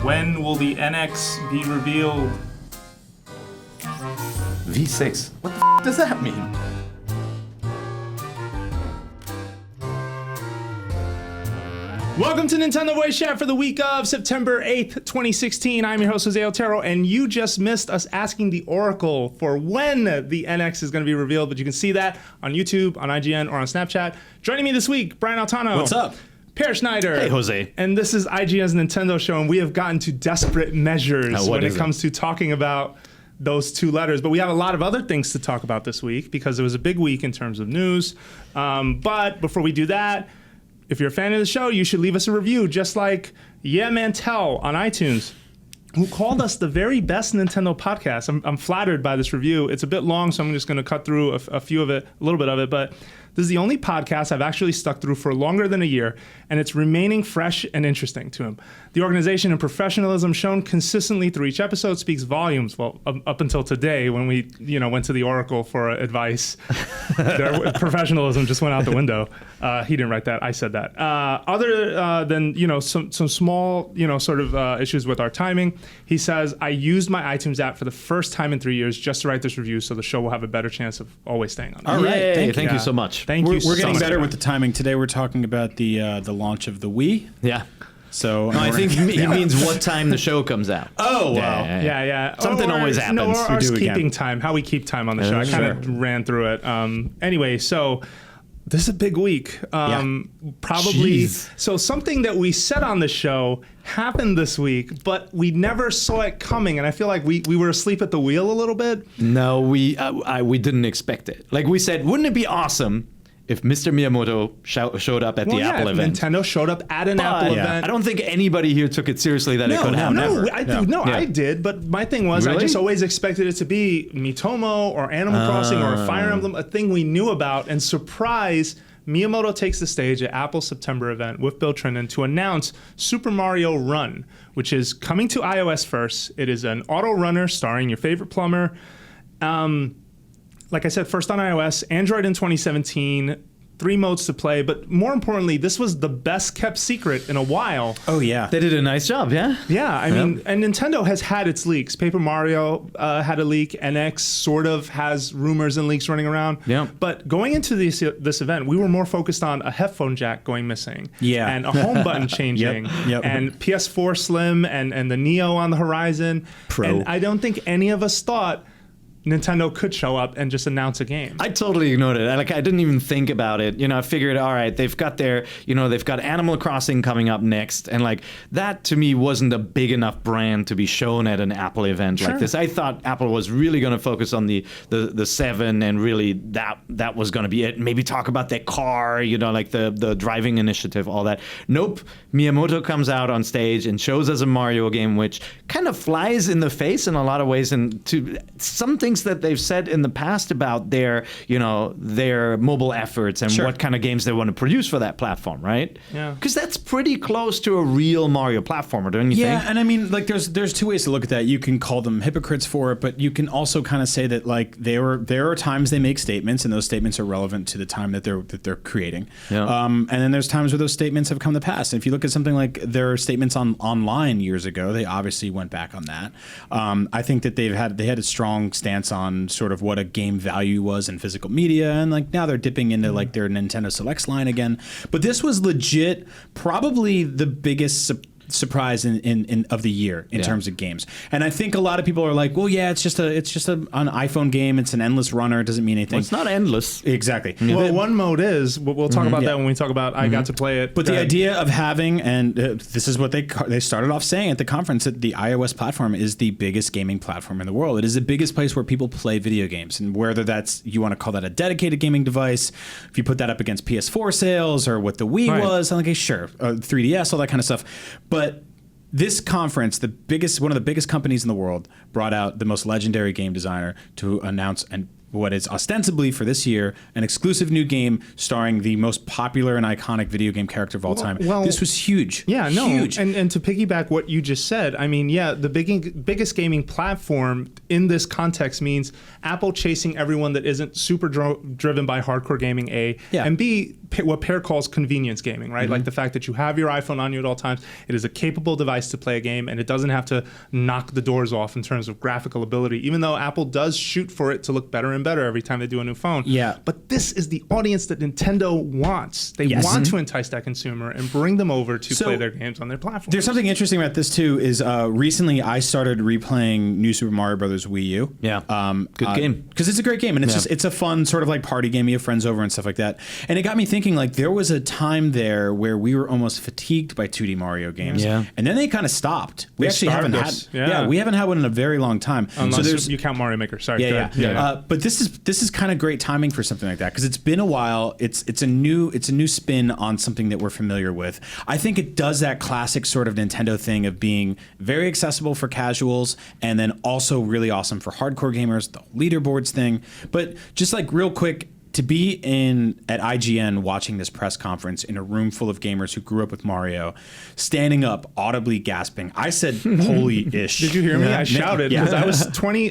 When will the NX be revealed? V6. What the f*** does that mean? Welcome to Nintendo Voice Chat for the week of September 8th, 2016. I'm your host, Jose Otero, and you just missed us asking the Oracle for when the NX is going to be revealed, but you can see that on YouTube, on IGN, or on Snapchat. Joining me this week, Brian Altano. What's up? Schneider. Hey, Jose. And this is IGN's Nintendo show, and we have gotten to desperate measures when it comes to talking about those two letters. But we have a lot of other things to talk about this week because it was a big week in terms of news. But before we do that, if you're a fan of the show, you should leave us a review, just like Yeah Mantel on iTunes, who called us the very best Nintendo podcast. I'm flattered by this review. It's a bit long, so I'm just going to cut through a few of it, a little bit of it. But this is the only podcast I've actually stuck through for longer than a year, and it's remaining fresh and interesting to him. The organization and professionalism shown consistently through each episode speaks volumes. Well, up until today, when we went to the Oracle for advice, their professionalism just went out the window. He didn't write that. I said that. Other than some small sort of issues with our timing, he says, I used my iTunes app for the first time in 3 years just to write this review, so the show will have a better chance of always staying on. All right, thank you so much. Thank you. We're getting so better much. with the timing. Today we're talking about the launch of the Wii. Yeah. So No, I think he means what time the show comes out. Oh, wow. Yeah. Something always happens. No, or We our do again. keeping time, how we keep time on the show. I kind of ran through it. Anyway, so this is a big week. Probably. Jeez. So something that we said on the show happened this week, but we never saw it coming. And I feel like we were asleep at the wheel a little bit. No, we didn't expect it. Like we said, wouldn't it be awesome if Mr. Miyamoto showed up at the Apple event? Nintendo showed up at an Apple event. I don't think anybody here took it seriously that it could happen. I did, but my thing was I Really? just always expected it to be Miitomo or Animal Crossing or a Fire Emblem, a thing we knew about, and surprise, Miyamoto takes the stage at Apple's September event with Bill Trinen to announce Super Mario Run, which is coming to iOS first. It is an auto runner starring your favorite plumber. Like I said, first on iOS, Android in 2017, 3 modes to play, but more importantly, this was the best kept secret in a while. Oh, yeah. They did a nice job, yeah? Yeah, I mean, and Nintendo has had its leaks. Paper Mario had a leak. NX sort of has rumors and leaks running around. Yeah. But going into this event, we were more focused on a headphone jack going missing. Yeah. And a home button changing. Yep. And PS4 Slim and the Neo on the horizon. Pro. And I don't think any of us thought Nintendo could show up and just announce a game. I totally ignored it. I didn't even think about it. I figured, all right, they've got they've got Animal Crossing coming up next, and that to me wasn't a big enough brand to be shown at an Apple event like this. I thought Apple was really going to focus on the 7, and really that was going to be it. Maybe talk about their car, like the driving initiative, all that. Nope. Miyamoto comes out on stage and shows us a Mario game, which kind of flies in the face in a lot of ways, and to some things that they've said in the past about their mobile efforts and what kind of games they want to produce for that platform, right? Yeah. Because that's pretty close to a real Mario platformer, don't you think? Yeah, and I mean, there's two ways to look at that. You can call them hypocrites for it, but you can also kind of say that there are times they make statements, and those statements are relevant to the time that they're creating. Yeah. And then there's times where those statements have come to pass. And if you look at something like their statements online years ago, they obviously went back on that. I think that they had a strong stance on sort of what a game value was in physical media, and now they're dipping into their Nintendo Selects line again. But this was legit, probably the biggest surprise in of the year in terms of games. And I think a lot of people are like, well, yeah, it's just an iPhone game. It's an endless runner. It doesn't mean anything. Well, it's not endless. Exactly. Well, one mode is. We'll talk about that when we talk about I got to play it. But the idea of having, and this is what they started off saying at the conference, that the iOS platform is the biggest gaming platform in the world. It is the biggest place where people play video games. And whether that's, you want to call that a dedicated gaming device, if you put that up against PS4 sales or what the Wii was, I'm like, sure, 3DS, all that kind of stuff. But this conference, one of the biggest companies in the world, brought out the most legendary game designer to announce and what is ostensibly for this year an exclusive new game starring the most popular and iconic video game character of all time. Well, this was huge. Yeah, no. Huge. And to piggyback what you just said, I mean, yeah, the biggest gaming platform in this context means Apple chasing everyone that isn't super driven by hardcore gaming, A, and B, what Pear calls convenience gaming, right? Like the fact that you have your iPhone on you at all times. It is a capable device to play a game, and it doesn't have to knock the doors off in terms of graphical ability, even though Apple does shoot for it to look better and better every time they do a new phone. Yeah. But this is the audience that Nintendo wants. They want to entice that consumer and bring them over to play their games on their platform. There's something interesting about this, too, is recently I started replaying New Super Mario Bros. Wii U. Yeah. Good game. Because it's a great game, and it's a fun sort of like party game. You have friends over and stuff like that. And it got me thinking, like, there was a time there where we were almost fatigued by 2D Mario games. Yeah. And then they kind of stopped. We actually haven't had we haven't had one in a very long time. Unless you count Mario Maker. Sorry. But this is kind of great timing for something like that, because it's been a while. It's a new spin on something that we're familiar with. I think it does that classic sort of Nintendo thing of being very accessible for casuals and then also really awesome for hardcore gamers, the leaderboards thing. But just like real quick, to be at IGN watching this press conference in a room full of gamers who grew up with Mario, standing up, audibly gasping, I said, holy ish. Did you hear me? I shouted because I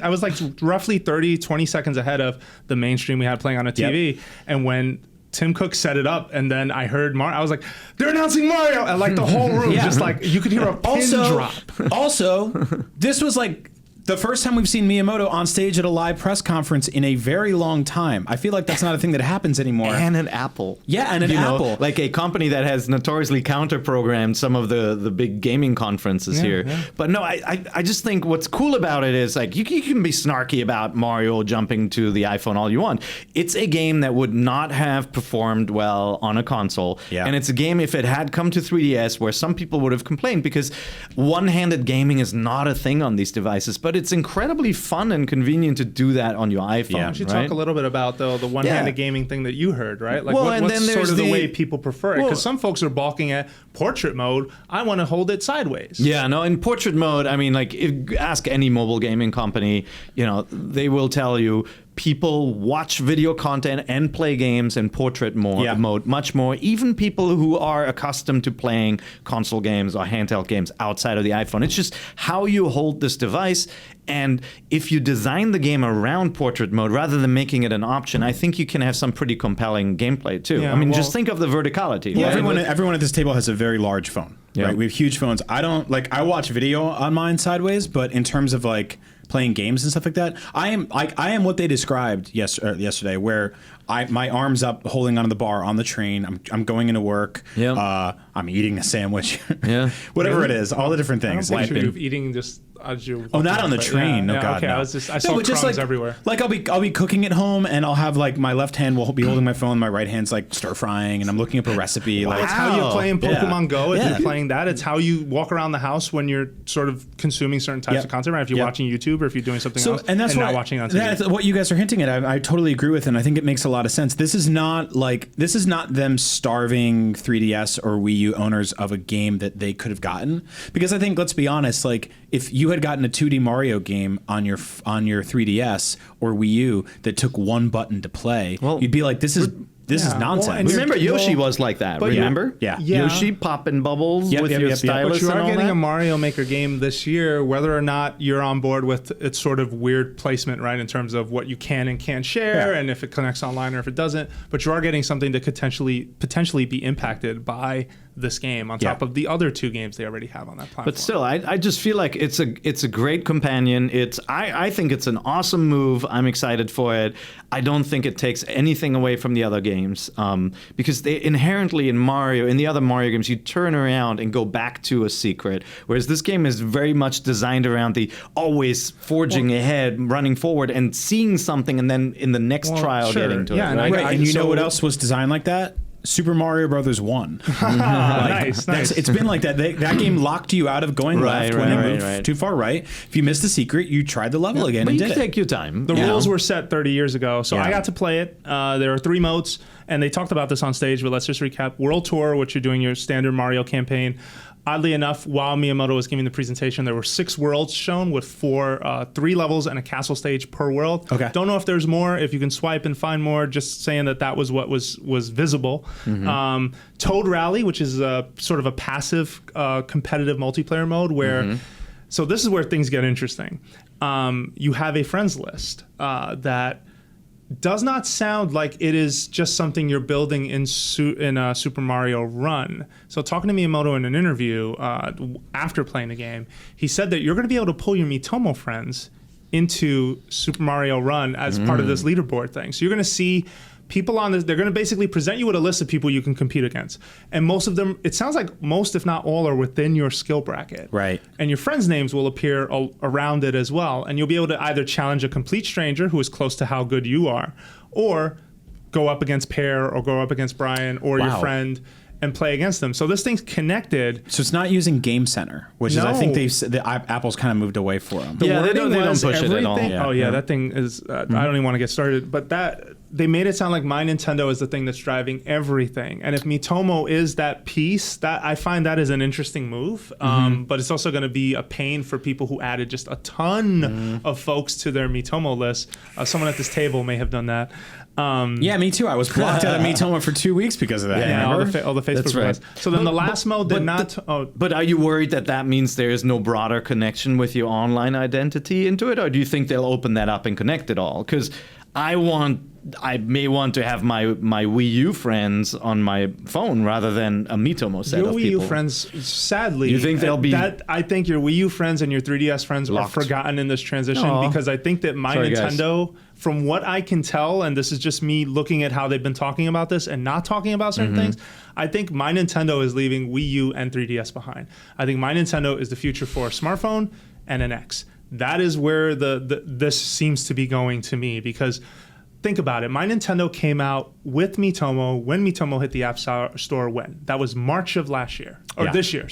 was like roughly 20 seconds ahead of the mainstream we had playing on a TV. Yep. And when Tim Cook set it up, and then I heard Mario, I was like, they're announcing Mario! And like the whole room, just like, you could hear a pin drop. Also, this was like the first time we've seen Miyamoto on stage at a live press conference in a very long time. I feel like that's not a thing that happens anymore. And an Apple. Yeah, and an Apple. Like a company that has notoriously counter-programmed some of the big gaming conferences here. Yeah. But no, I just think what's cool about it is, like, you can be snarky about Mario jumping to the iPhone all you want. It's a game that would not have performed well on a console. Yeah. And it's a game, if it had come to 3DS, where some people would have complained, because one-handed gaming is not a thing on these devices. But it's incredibly fun and convenient to do that on your iPhone. Yeah, you talk a little bit about the one-handed gaming thing that you heard, right? Like, well, what's sort of the way people prefer it? Because some folks are balking at portrait mode. I want to hold it sideways. Yeah, no, in portrait mode, I mean, like, ask any mobile gaming company, they will tell you people watch video content and play games in portrait mode much more. Even people who are accustomed to playing console games or handheld games outside of the iPhone. It's just how you hold this device. And if you design the game around portrait mode rather than making it an option, I think you can have some pretty compelling gameplay too. Yeah, I mean, just think of the verticality. Yeah, right? Everyone at this table has a very large phone. Yeah. Right? We have huge phones. I watch video on mine sideways, but in terms of like playing games and stuff like that, I am what they described yesterday, where my arms up holding onto the bar on the train. I'm going into work. Yeah. I'm eating a sandwich. Yeah. Whatever it is, all the different things. I don't think you're eating just as you. Oh, not on the train. No, God, okay. no. I saw crumbs everywhere. Like I'll be cooking at home, and I'll have like my left hand will be holding my phone, my right hand's like stir frying, and I'm looking up a recipe. Wow. Like it's how you play in Pokemon Go. If you're playing that, it's how you walk around the house when you're sort of consuming certain types of content. Right? If you're watching YouTube or if you're doing something else, and that's not watching on TV. That's what you guys are hinting at. I totally agree with, and I think it makes a lot of sense. This is not them starving 3DS or Wii U owners of a game that they could have gotten, because I think, let's be honest, like if you had gotten a 2D Mario game on your 3DS or Wii U that took one button to play, you'd be like, this is nonsense. Well, remember, Yoshi was like that. Remember? Yeah. Yoshi popping bubbles with your stylus. But you are getting that? a Mario Maker game this year, whether or not you're on board with its sort of weird placement, right, in terms of what you can and can't share, and if it connects online or if it doesn't. But you are getting something that could potentially be impacted by this game on top of the other two games they already have on that platform. But still, I just feel like it's a great companion. I think it's an awesome move. I'm excited for it. I don't think it takes anything away from the other games, because they inherently in the other Mario games, you turn around and go back to a secret, whereas this game is very much designed around the always forging ahead, running forward, and seeing something, and then in the next trial getting to it. Right? And you know what else was designed like that? Super Mario Brothers 1. Nice. It's been like that. That game locked you out of going left when it moved too far right. If you missed the secret, you tried the level again. But and you did take your time. The rules were set 30 years ago, so I got to play it. There are 3 modes, and they talked about this on stage, but let's just recap. World Tour, which you're doing your standard Mario campaign. Oddly enough, while Miyamoto was giving the presentation, there were 6 worlds shown with 3 levels and a castle stage per world. Okay. Don't know if there's more, if you can swipe and find more, just saying that was what was visible. Toad Rally, which is sort of a passive competitive multiplayer mode where, so this is where things get interesting. You have a friends list that does not sound like it is just something you're building in Super Mario Run. So talking to Miyamoto in an interview after playing the game, he said that you're going to be able to pull your Miitomo friends into Super Mario Run as part of this leaderboard thing. So you're going to see people on this, they're going to basically present you with a list of people you can compete against. And most of them, it sounds like most, if not all, are within your skill bracket. Right. And your friends' names will appear around it as well. And you'll be able to either challenge a complete stranger who is close to how good you are, or go up against Pear, or go up against Brian, or your friend, and play against them. So this thing's connected. So it's not using Game Center, which is, I think Apple's kind of moved away from. They don't push it at all. That thing is, I don't even want to get started, but they made it sound like My Nintendo is the thing that's driving everything. And if Miitomo is that piece, that I find that is an interesting move. But it's also going to be a pain for people who added just a ton of folks to their Miitomo list. Someone at this table may have done that. Yeah, me too. I was blocked out of Miitomo for 2 weeks because of that. Yeah, all the Facebook That's right. posts. So then the last mode did not. But are you worried that means there is no broader connection with your online identity into it, or do you think they'll open that up and connect it all? Because I may want to have my Wii U friends on my phone rather than a Miitomo set of people. Your Wii U friends, sadly, you think they'll be? I think your Wii U friends and your 3DS friends locked. are forgotten in this transition because I think that Nintendo, from what I can tell, and this is just me looking at how they've been talking about this and not talking about certain things, I think My Nintendo is leaving Wii U and 3DS behind. I think My Nintendo is the future for a smartphone and an X. That is where this seems to be going to me, because think about it. My Nintendo came out with Miitomo when Miitomo hit the App Store when? That was March of last year. Or this year.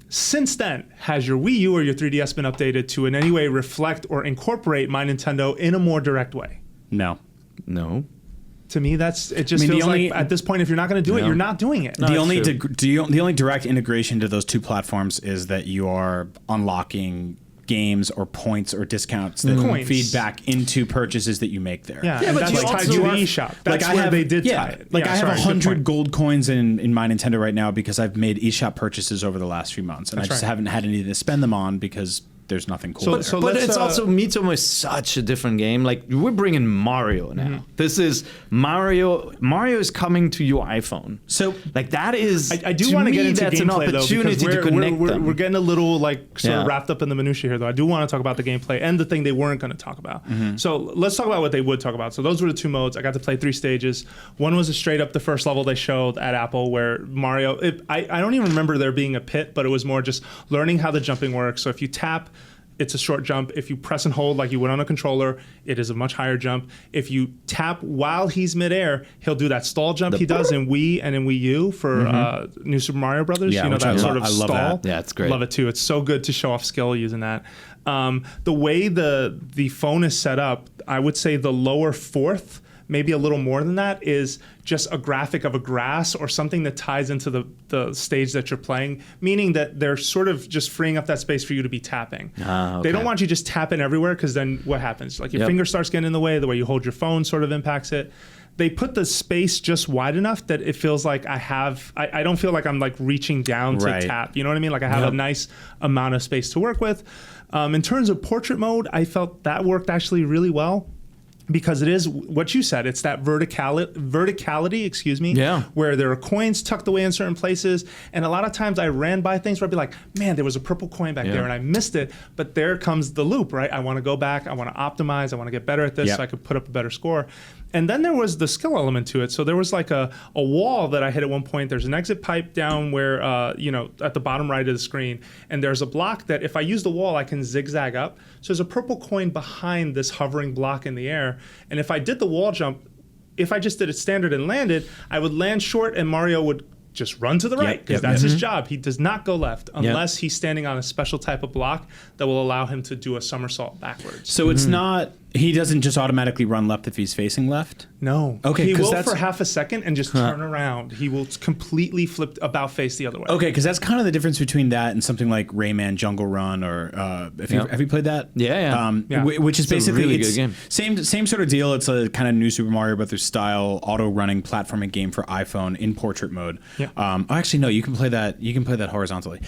Since then, has your Wii U or your 3DS been updated to in any way reflect or incorporate My Nintendo in a more direct way? No. To me, it just feels like at this point, if you're not going to do it, you're not doing it. The only direct integration to those two platforms is that you are unlocking games or points or discounts that feed back into purchases that you make there. Yeah, but that's tied to the eShop. That's where they did tie it. Like I have 100 gold coins in My Nintendo right now because I've made eShop purchases over the last few months, and I just haven't had anything to spend them on because there's nothing cool there. But it's also, Miitomo is such a different game. Like, we're bringing Mario now. This is Mario. Mario is coming to your iPhone. So, like, that is, I do want to get into gameplay, though, because we're getting a little, like, sort of wrapped up in the minutiae here, though. I do want to talk about the gameplay and the thing they weren't going to talk about. So let's talk about what they would talk about. So those were the 2 modes. I got to play 3 stages. One was straight up the first level they showed at Apple, where Mario, I don't even remember there being a pit, but it was more just learning how the jumping works. So if you tap, it's a short jump. If you press and hold like you would on a controller, it is a much higher jump. If you tap while he's midair, he'll do that stall jump he does in Wii and in Wii U for New Super Mario Brothers. Yeah, that sort of stall. That. Yeah, it's great. Love it too. It's so good to show off skill using that. The way the phone is set up, I would say the lower fourth, maybe a little more than that, is just a graphic of a grass or something that ties into the stage that you're playing, meaning that they're sort of just freeing up that space for you to be tapping. They don't want you just tapping everywhere, because then what happens? Like your finger starts getting in the way, the way you hold your phone sort of impacts it. They put the space just wide enough that it feels like I don't feel like I'm like reaching down to tap. You know what I mean? Like I have a nice amount of space to work with. In terms of portrait mode, I felt that worked actually really well, because it is what you said. It's that verticality, where there are coins tucked away in certain places. And a lot of times I ran by things where I'd be like, man, there was a purple coin back there and I missed it. But there comes the loop, right? I want to go back. I want to optimize. I want to get better at this so I could put up a better score. And then there was the skill element to it. So there was like a wall that I hit at one point. There's an exit pipe down where, at the bottom right of the screen. And there's a block that if I use the wall, I can zigzag up. So there's a purple coin behind this hovering block in the air. And if I did the wall jump, if I just did it standard and landed, I would land short and Mario would just run to the right, because that's his job. He does not go left unless he's standing on a special type of block that will allow him to do a somersault backwards. So it's not He doesn't just automatically run left if he's facing left? No. Okay, he will for half a second and just turn around. He will completely flip about face the other way. Okay, because that's kind of the difference between that and something like Rayman Jungle Run, or have you played that? Yeah. Which is basically a really good game. Same sort of deal. It's a kind of new Super Mario Brothers style auto running platforming game for iPhone in portrait mode. Yeah. Actually, no, you can play that. You can play that horizontally,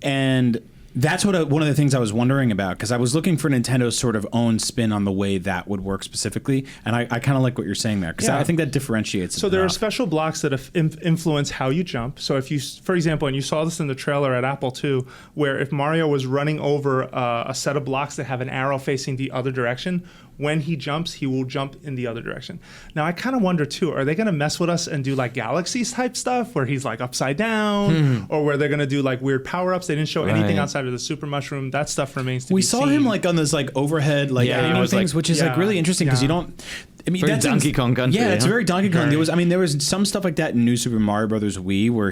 and that's one of the things I was wondering about, because I was looking for Nintendo's sort of own spin on the way that would work specifically, and I kind of like what you're saying there, because I think that differentiates it. So there are special blocks that influence how you jump. So if you, for example, and you saw this in the trailer at Apple II, where if Mario was running over a set of blocks that have an arrow facing the other direction, when he jumps, he will jump in the other direction. Now, I kind of wonder, too, are they going to mess with us and do, like, Galaxies type stuff where he's, like, upside down? Or where they're going to do, like, weird power-ups? They didn't show anything outside of the Super Mushroom. That stuff remains to be seen. We saw him, like, on those, like, overhead, like, things, which is, like, really interesting, because you don't... I mean, very Donkey Kong country. Yeah, it's very Donkey Kong. There was some stuff like that in New Super Mario Brothers Wii, where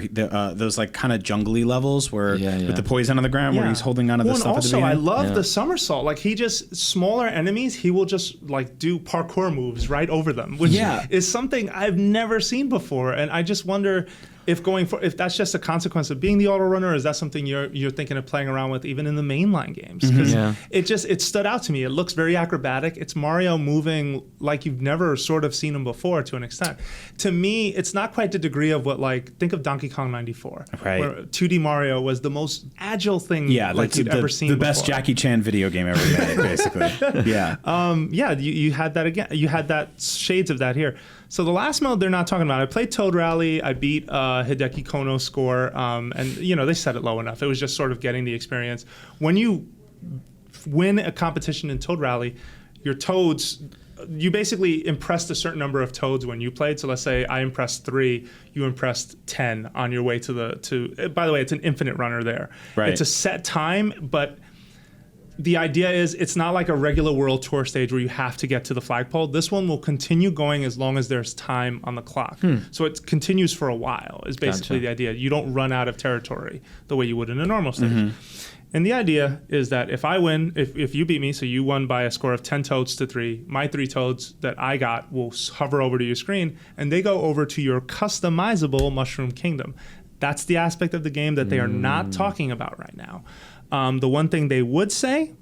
those like kind of jungly levels where with the poison on the ground, where he's holding onto the stuff. Also, I love the somersault. Like, he just smaller enemies, he will just like do parkour moves right over them, which is something I've never seen before. And I just wonder if that's just a consequence of being the auto runner, or is that something you're thinking of playing around with even in the mainline games? Because it stood out to me. It looks very acrobatic. It's Mario moving like you've never sort of seen him before to an extent. To me, it's not quite the degree of what, like, think of Donkey Kong 94, right, where 2D Mario was the most agile thing like you'd ever seen. The best Jackie Chan video game ever made, basically. You had that again. You had that shades of that here. So the last mode they're not talking about. I played Toad Rally. I beat Hideki Kono's score, and they set it low enough. It was just sort of getting the experience. When you win a competition in Toad Rally, your Toads, you basically impressed a certain number of Toads when you played. So let's say I impressed 3, you impressed 10 on your way to. By the way, it's an infinite runner there. Right. It's a set time, but the idea is it's not like a regular World Tour stage where you have to get to the flagpole. This one will continue going as long as there's time on the clock. So it continues for a while is basically the idea. You don't run out of territory the way you would in a normal stage. And the idea is that if I win, if you beat me, so you won by a score of 10 Toads to 3, my 3 Toads that I got will hover over to your screen, and they go over to your customizable Mushroom Kingdom. That's the aspect of the game that they are not talking about right now. The one thing they would say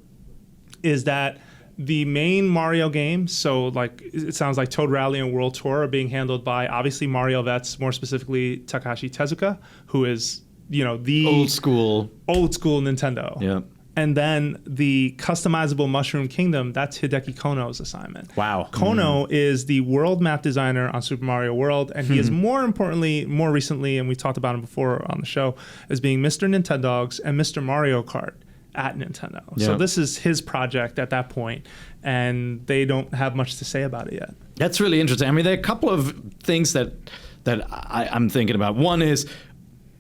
is that the main Mario game, so like it sounds like Toad Rally and World Tour, are being handled by obviously Mario vets, more specifically Takashi Tezuka, who is the old school Nintendo. Yeah. And then the customizable Mushroom Kingdom, that's Hideki Kono's assignment. Wow. Kono is the world map designer on Super Mario World, and he is more recently, and we talked about him before on the show, as being Mr. Nintendogs and Mr. Mario Kart at Nintendo. Yeah. So this is his project at that point, and they don't have much to say about it yet. That's really interesting. I mean, there are a couple of things that I'm thinking about. One is,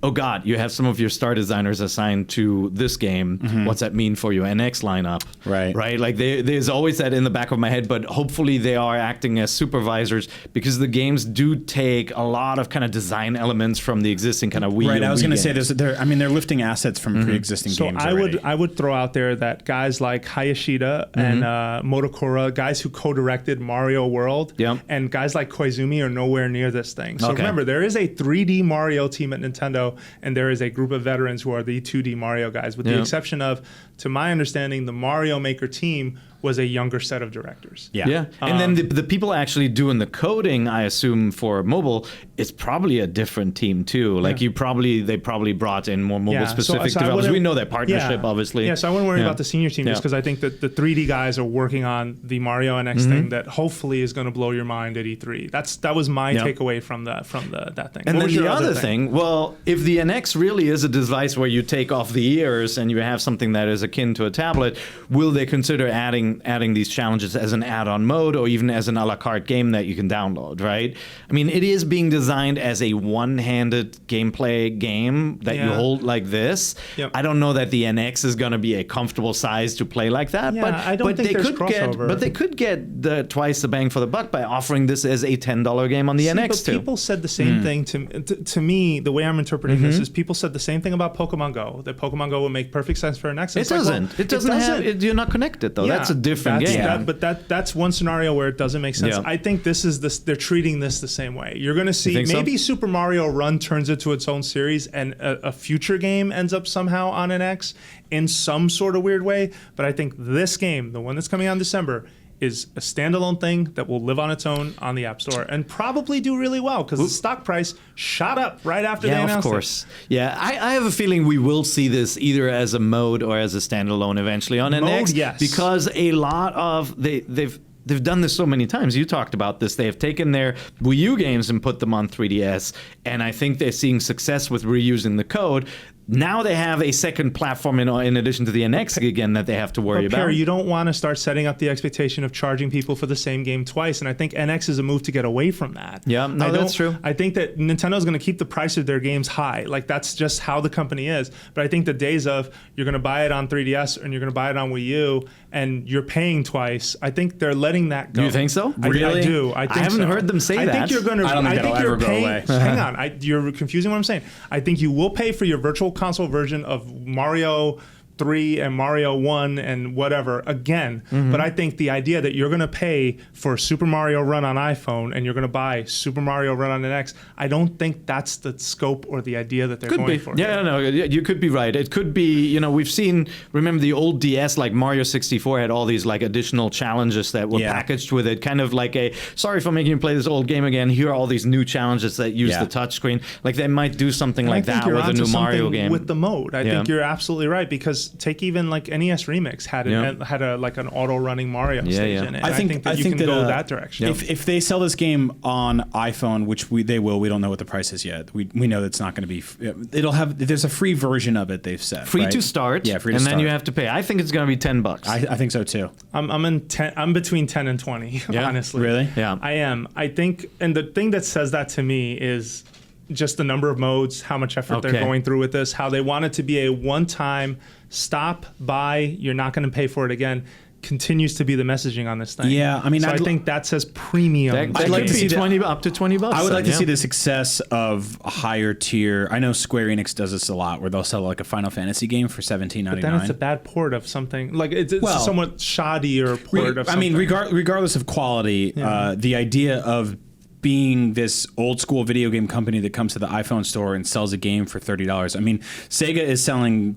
oh God, you have some of your star designers assigned to this game. What's that mean for your NX lineup? Right. Like there's always that in the back of my head, but hopefully they are acting as supervisors, because the games do take a lot of kind of design elements from the existing kind of Wii. Right. I was going to say they're lifting assets from pre-existing games. So I would throw out there that guys like Hayashida and Motokura, guys who co-directed Mario World, and guys like Koizumi are nowhere near this thing. So remember, there is a 3D Mario team at Nintendo, and there is a group of veterans who are the 2D Mario guys, with the exception of, to my understanding, the Mario Maker team was a younger set of directors. Yeah. And then the people actually doing the coding, I assume, for mobile, it's probably a different team too. Like they probably brought in more mobile specific developers. We know that partnership, obviously. Yeah, so I wouldn't worry about the senior team, just because I think that the 3D guys are working on the Mario NX thing that hopefully is going to blow your mind at E3. That was my takeaway from that thing. And then the other thing, well, if the NX really is a device where you take off the ears and you have something that is akin to a tablet, will they consider adding these challenges as an add-on mode, or even as an a la carte game that you can download, right? I mean, it is being designed as a one-handed gameplay game that you hold like this. I don't know that the NX is going to be a comfortable size to play like that, but I don't think there's crossover. But they could get twice the bang for the buck by offering this as a $10 game on the NX but too. People said the same thing to me. The way I'm interpreting reading this is people said the same thing about Pokemon Go, that Pokemon Go would make perfect sense for an X. It doesn't. You're not connected though. That's a different game. But that's one scenario where it doesn't make sense. Yeah. I think they're treating this the same way. You're going to see maybe Super Mario Run turns into its own series and a future game ends up somehow on an X in some sort of weird way. But I think this game, the one that's coming out in December, is a standalone thing that will live on its own on the App Store and probably do really well because the stock price shot up right after they announced it. Yeah, of course. Yeah, I have a feeling we will see this either as a mode or as a standalone eventually on NX. Yes. Because a lot of they've done this so many times. You talked about this. They have taken their Wii U games and put them on 3DS, and I think they're seeing success with reusing the code. Now they have a second platform in addition to the NX again that they have to worry about. You don't want to start setting up the expectation of charging people for the same game twice, and I think NX is a move to get away from that. Yeah, no, that's true. I think that Nintendo is going to keep the price of their games high. Like, that's just how the company is. But I think the days of you're going to buy it on 3DS and you're going to buy it on Wii U and you're paying twice, I think they're letting that go. Do you think so? Really? I do. I haven't heard them say that. I think you're going to. I don't think that'll ever go away. Hang on. You're confusing what I'm saying. I think you will pay for your virtual console version of Mario 3 and Mario 1 and whatever again. But I think the idea that you're going to pay for Super Mario Run on iPhone and you're going to buy Super Mario Run on NX, I don't think that's the scope or the idea that they're going for. Yeah, no, you could be right. It could be, we've seen, remember the old DS, like Mario 64 had all these like additional challenges that were packaged with it, kind of like sorry for making you play this old game again, here are all these new challenges that use the touchscreen. Like they might do something like that with a new Mario game. With the mode, I think you're absolutely right, because take even like NES Remix had an auto running Mario stage in it. I think that you can go that direction. If they sell this game on iPhone, which they will, we don't know what the price is yet. We know that's not going to be. There's a free version of it. They've said free to start. Yeah, free to start. And then you have to pay. I think it's going to be $10. I think so too. I'm between 10 and 20. Honestly, really? Yeah, I am. I think, and the thing that says that to me is just the number of modes, how much effort they're going through with this, how they want it to be a one-time stop, buy, you're not going to pay for it again, continues to be the messaging on this thing. Yeah, I mean, so I think that says premium. I'd like to see up to $20. I would like to see the success of a higher tier. I know Square Enix does this a lot, where they'll sell like a Final Fantasy game for $17.99. But then it's a bad port of something. Like it's somewhat shoddy or port of something. I mean, regardless of quality, the idea of being this old school video game company that comes to the iPhone store and sells a game for $30. I mean, Sega is selling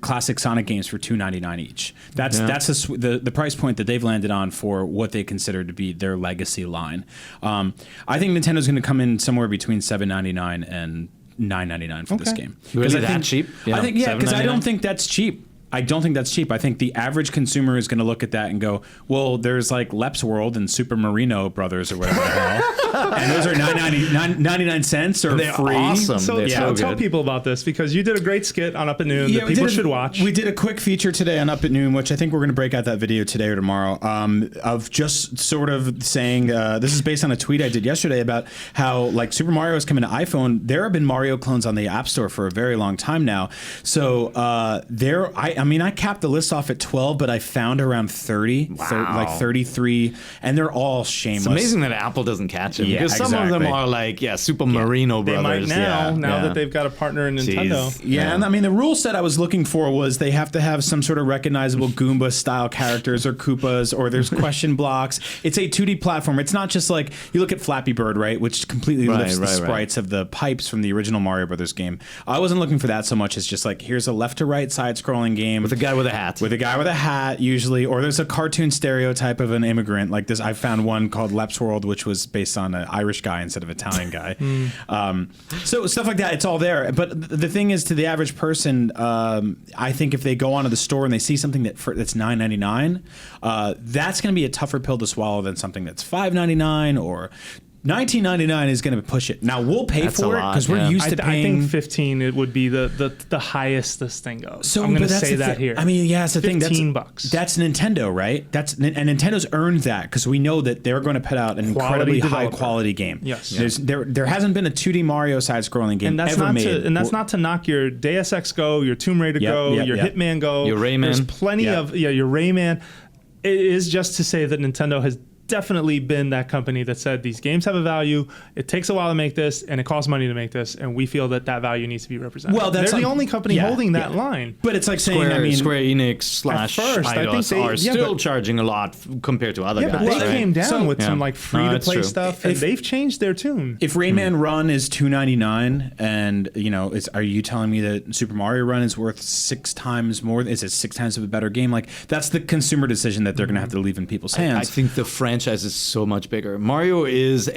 classic Sonic games for $2.99 each. That's the price point that they've landed on for what they consider to be their legacy line. I think Nintendo's going to come in somewhere between $7.99 and $9.99 for this game. Really that cheap? Yeah, I think because I don't think that's cheap. I don't think that's cheap. I think the average consumer is going to look at that and go, well, there's like Leps World and Super Marino Brothers or whatever the hell. And those are 99 cents or they're free. Awesome. So tell people about this, because you did a great skit on Up at Noon that people should watch. We did a quick feature today on Up at Noon, which I think we're going to break out that video today or tomorrow, of just sort of saying, this is based on a tweet I did yesterday about how like Super Mario is coming to iPhone. There have been Mario clones on the App Store for a very long time now. So I capped the list off at 12, but I found around 30, like 33, and they're all shameless. It's amazing that Apple doesn't catch it, because some of them are like, Super Marino Brothers. They might now that they've got a partner in Nintendo. Jeez. Yeah, and I mean, the rule set I was looking for was they have to have some sort of recognizable Goomba-style characters or Koopas, or there's question blocks. It's a 2D platform. It's not just like, you look at Flappy Bird, right, which completely lifts the sprites of the pipes from the original Mario Brothers game. I wasn't looking for that so much as just like, here's a left-to-right side-scrolling game. With a guy with a hat. With a guy with a hat, usually, or there's a cartoon stereotype of an immigrant. Like this, I found one called Leps World, which was based on an Irish guy instead of Italian guy. So stuff like that, it's all there. But the thing is, to the average person, I think if they go onto the store and they see something that's $9.99, that's going to be a tougher pill to swallow than something that's $5.99 or $19.99 is going to push it. Now we'll pay for it because we're used to paying. I think $15 it would be the highest this thing goes. So I'm going to say that here. I mean, it's the thing. $15. That's Nintendo, right? And Nintendo's earned that because we know that they're going to put out an incredibly high quality game. Yes. There hasn't been a 2D Mario side scrolling game ever made. And that's not to knock your Deus Ex Go, your Tomb Raider Go, your Hitman Go. Your Rayman. There's plenty of your Rayman. It is just to say that Nintendo has definitely been that company that said these games have a value. It takes a while to make this, and it costs money to make this, and we feel that value needs to be represented. Well, they're the only company holding that line. But it's like saying, Square Enix / Eidos are still charging a lot compared to other guys. But they came down with some free-to-play stuff, and they've changed their tune. If Rayman Run is $2.99, and are you telling me that Super Mario Run is worth 6 times more? Is it 6 times of a better game? Like, that's the consumer decision that they're going to have to leave in people's hands. I think the franchise is so much bigger. Mario is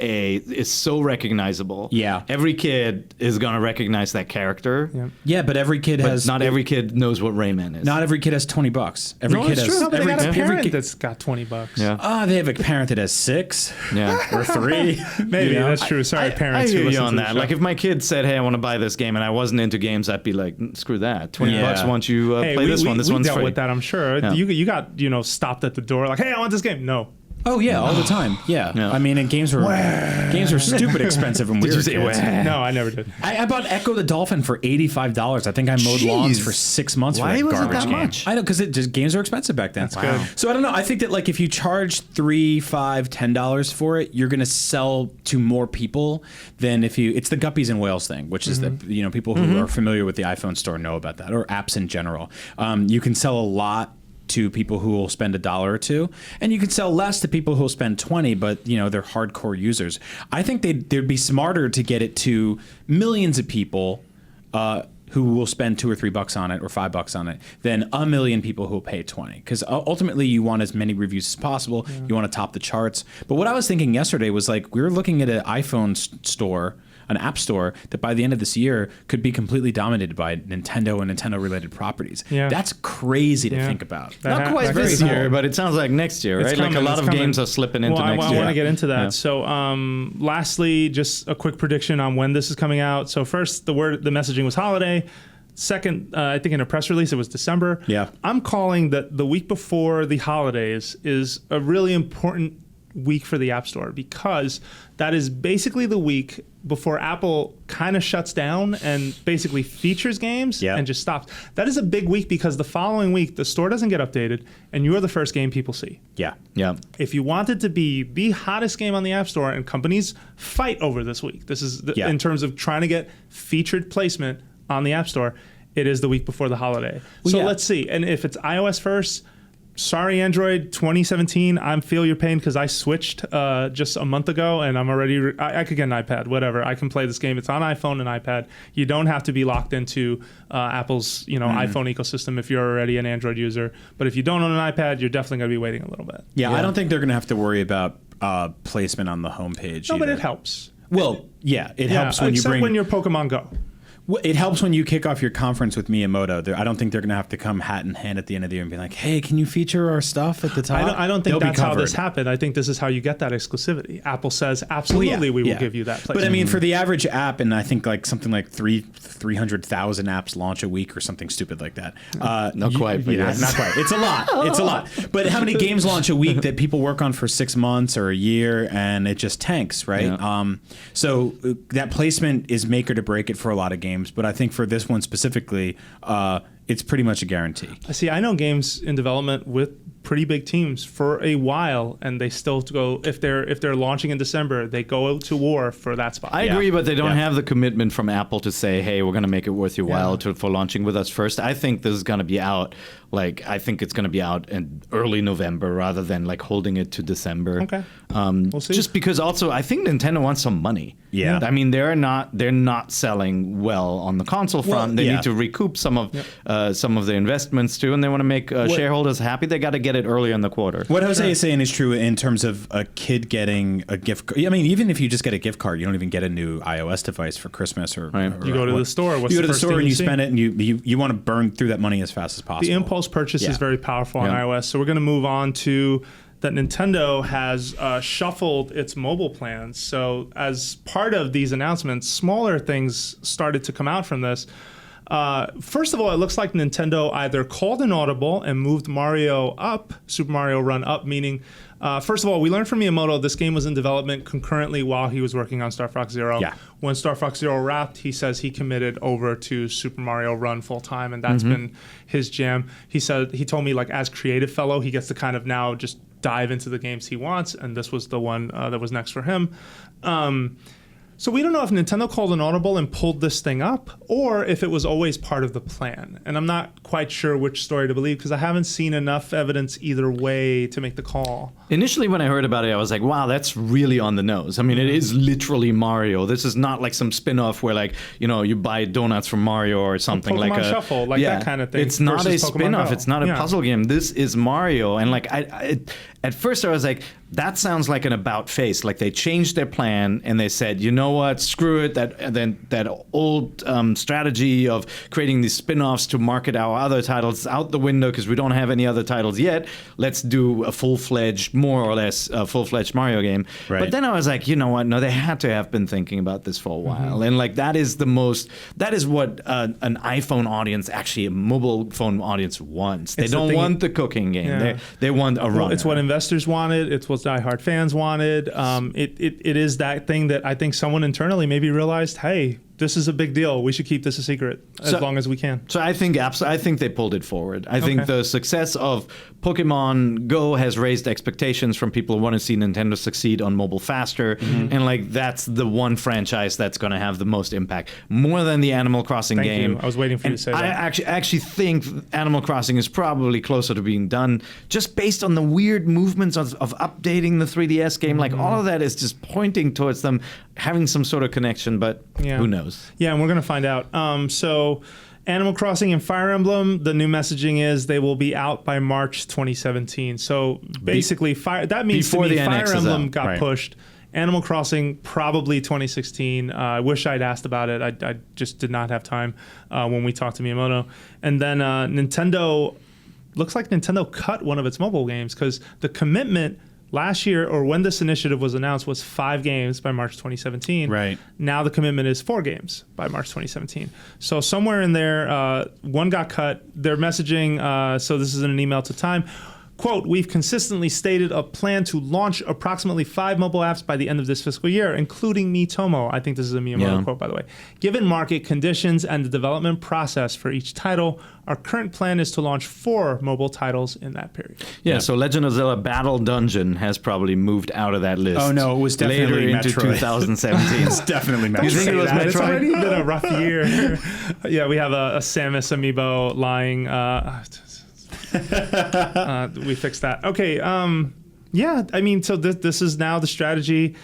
so recognizable. Yeah, every kid is going to recognize that character. Yeah, but every kid has. Not every kid knows what Rayman is. Not every kid has $20. Every kid has. No, but they got a parent that's got $20. Yeah. They have a parent that has 6. Yeah, or 3. Maybe that's true. Sorry, parents. I hear you on that. Like, if my kid said, "Hey, I want to buy this game," and I wasn't into games, I'd be like, "Screw that! $20 once you play this one. This one's free." We dealt with that, I'm sure. Yeah. You got stopped at the door like, "Hey, I want this game." No. Oh yeah, all the time. Yeah. I mean, and games were stupid expensive when we were kids. No, I never did. I bought Echo the Dolphin for $85. I think I mowed lawns for 6 months for that garbage game. Much? I know, because games were expensive back then. That's good. So I don't know. I think that like if you charge $3, $5, $10 for it, you're gonna sell to more people than if you. It's the guppies and whales thing, which is that people who are familiar with the iPhone store know about that, or apps in general. You can sell a lot to people who will spend $1 or $2, and you can sell less to people who will spend $20, but they're hardcore users. I think they'd be smarter to get it to millions of people who will spend $2 or $3 on it or $5 on it than a million people who will pay $20. Because ultimately you want as many reviews as possible. You want to top the charts. But what I was thinking yesterday was like we were looking at an iPhone store, an app store that by the end of this year could be completely dominated by Nintendo and Nintendo-related properties. Yeah. That's crazy to think about. Not quite this year, but it sounds like next year, right? Like a lot of games are slipping into next year. I want to get into that. Yeah. So lastly, just a quick prediction on when this is coming out. So first, the messaging was holiday. Second, I think in a press release, it was December. Yeah. I'm calling that the week before the holidays is a really important week for the App Store, because that is basically the week before Apple kind of shuts down and basically features games and just stops. That is a big week because the following week, the store doesn't get updated and you're the first game people see. Yeah. If you want it to be the hottest game on the App Store, and companies fight over this week, this is in terms of trying to get featured placement on the App Store, it is the week before the holiday. So let's see. And if it's iOS first, sorry, Android 2017, I feel your pain because I switched just a month ago and I'm already, I could get an iPad, whatever. I can play this game. It's on iPhone and iPad. You don't have to be locked into Apple's iPhone ecosystem if you're already an Android user. But if you don't own an iPad, you're definitely going to be waiting a little bit. Yeah, I don't think they're going to have to worry about placement on the homepage. No, but it helps. Well, it helps when you bring... Except when you're Pokemon Go. Well, it helps when you kick off your conference with Miyamoto. I don't think they're going to have to come hat in hand at the end of the year and be like, hey, can you feature our stuff at the top? I don't think that's how this happened. I think this is how you get that exclusivity. Apple says, absolutely, we will give you that placement. But I mean, for the average app, and I think like something like 300,000 apps launch a week or something stupid like that. Not quite, but not quite. It's a lot. It's a lot. But how many games launch a week that people work on for 6 months or a year and it just tanks, right? Yeah. So that placement is make or to break it for a lot of games. But I think for this one specifically, it's pretty much a guarantee. See, I know games in development with pretty big teams for a while, and they still go, if they're launching in December, they go to war for that spot. I agree, but they don't have the commitment from Apple to say, hey, we're going to make it worth your while for launching with us first. I think this is going to be out. I think it's going to be out in early November rather than holding it to December. Okay. We'll see. Just because also I think Nintendo wants some money. Yeah. I mean, they're not selling well on the console front. They need to recoup some of their investments too, and they want to make shareholders happy. They got to get it earlier in the quarter. What Jose is saying is true in terms of a kid getting a gift card. I mean, even if you just get a gift card, you don't even get a new iOS device for Christmas or you go to the store. You go to the store and you spend it, and you want to burn through that money as fast as possible. The impulse purchase is very powerful on iOS. So we're going to move on to that Nintendo has shuffled its mobile plans. So as part of these announcements, smaller things started to come out from this. First of all, it looks like Nintendo either called an audible and moved Mario up, Super Mario Run up, meaning, first of all, we learned from Miyamoto this game was in development concurrently while he was working on Star Fox Zero. Yeah. When Star Fox Zero wrapped, he says he committed over to Super Mario Run full time, and that's been his jam. He told me as creative fellow, he gets to kind of now just dive into the games he wants, and this was the one that was next for him. So we don't know if Nintendo called an audible and pulled this thing up, or if it was always part of the plan. And I'm not quite sure which story to believe, because I haven't seen enough evidence either way to make the call. Initially, when I heard about it, I was like, wow, that's really on the nose. I mean, it is literally Mario. This is not like some spin-off where, like, you know, you buy donuts from Mario or something. Pokemon like a Shuffle, like that kind of thing. It's not a spin-off. It's not a puzzle game. This is Mario. And like, at first I was like, that sounds like an about face. Like they changed their plan and they said, you know what, screw it. That old strategy of creating these spin-offs to market our other titles is out the window because we don't have any other titles yet. Let's do a more or less full-fledged Mario game. Right. But then I was like, you know what? No, they had to have been thinking about this for a while. And like that is what an iPhone audience, actually a mobile phone audience wants. They don't want the cooking game. Yeah. They want a runner. It's what investors wanted. It's what diehard fans wanted. It is that thing that I think someone internally maybe realized, hey, this is a big deal. We should keep this a secret as long as we can. So I think they pulled it forward. I think the success of Pokemon Go has raised expectations from people who want to see Nintendo succeed on mobile faster, and like that's the one franchise that's going to have the most impact, more than the Animal Crossing Thank game. you. I was waiting for you to say that. I actually think Animal Crossing is probably closer to being done, just based on the weird movements of updating the 3DS game. Like all of that is just pointing towards them having some sort of connection, but who knows? Yeah, and we're going to find out. So Animal Crossing and Fire Emblem, the new messaging is they will be out by March 2017. So basically, that means to me Fire Emblem got pushed. Animal Crossing, probably 2016. I wish I'd asked about it. I just did not have time when we talked to Miyamoto. And then Nintendo, looks like Nintendo cut one of its mobile games because the commitment last year, or when this initiative was announced, was 5 games by March 2017. Right. Now the commitment is 4 games by March 2017. So somewhere in there, one got cut. Their messaging, so this is in an email to Time, quote, we've consistently stated a plan to launch approximately 5 mobile apps by the end of this fiscal year, including Miitomo. I think this is a Miyamoto quote, by the way. Given market conditions and the development process for each title, our current plan is to launch 4 mobile titles in that period. Yeah, so Legend of Zelda Battle Dungeon has probably moved out of that list. Oh, no, it was definitely later into Metroid. 2017. It's definitely Metroid. You think it was Metroid? It's already been a rough year. Yeah, we have a Samus amiibo lying... we fixed that. Okay. Yeah. I mean, so this is now the strategy.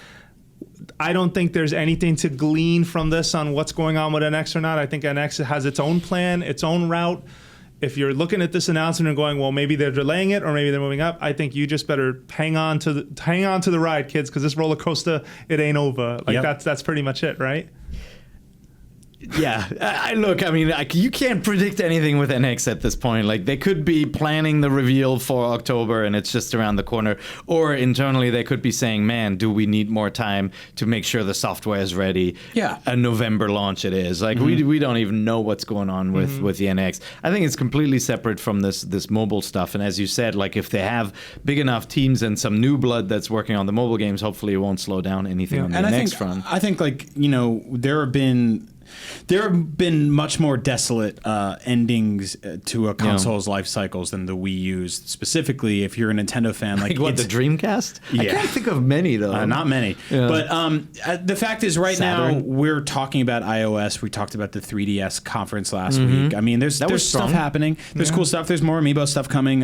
I don't think there's anything to glean from this on what's going on with NX or not. I think NX has its own plan, its own route. If you're looking at this announcement and going, well, maybe they're delaying it or maybe they're moving up, I think you just better hang on to the ride, kids, because this roller coaster, it ain't over. Like that's pretty much it, right? Yeah, look, I mean, you can't predict anything with NX at this point. Like, they could be planning the reveal for October and it's just around the corner. Or internally, they could be saying, man, do we need more time to make sure the software is ready? Yeah. A November launch it is. Like, we don't even know what's going on with the NX. I think it's completely separate from this mobile stuff. And as you said, like, if they have big enough teams and some new blood that's working on the mobile games, hopefully it won't slow down anything on the NX front. I think, like, you know, there have been much more desolate endings to a console's life cycles than the Wii U's. Specifically, if you're a Nintendo fan, like what, the Dreamcast? Yeah. I can't think of many though. Not many. Yeah. But the fact is, right now we're talking about iOS. We talked about the 3DS conference last week. I mean, there's stuff happening. There's cool stuff. There's more Amiibo stuff coming.